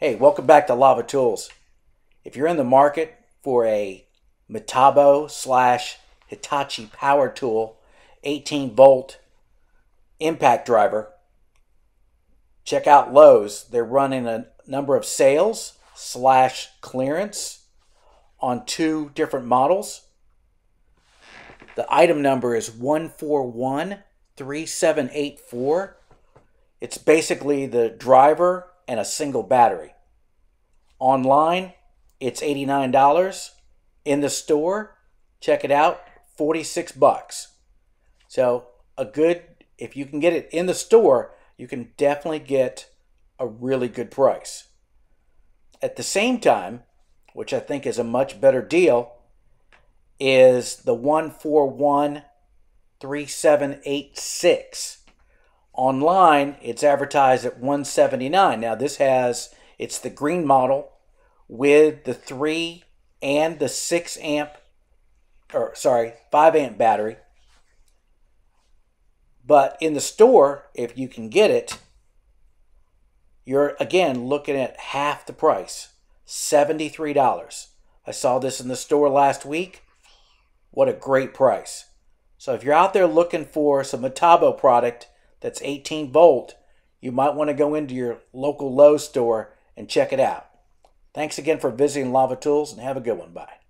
Hey, welcome back to Lava Tools. If you're in the market for a Metabo slash Hitachi power tool 18 volt impact driver, check out Lowe's. They're running a number of sales slash clearance on two different models. The item number is 1413784. It's basically the driver and a single battery. Online, it's $89. In the store, check it out, $46. So if you can get it in the store, you can definitely get a really good price. At the same time, which I think is a much better deal, is the 1413786. Online, it's advertised at $179. Now it's the green model with the 3 and the 5 amp battery. But in the store, if you can get it, you're again looking at half the price, $73. I saw this in the store last week. What a great price. So if you're out there looking for some Metabo product that's 18 volt, you might want to go into your local Lowe's store and check it out. Thanks again for visiting Lava Tools, and have a good one. Bye.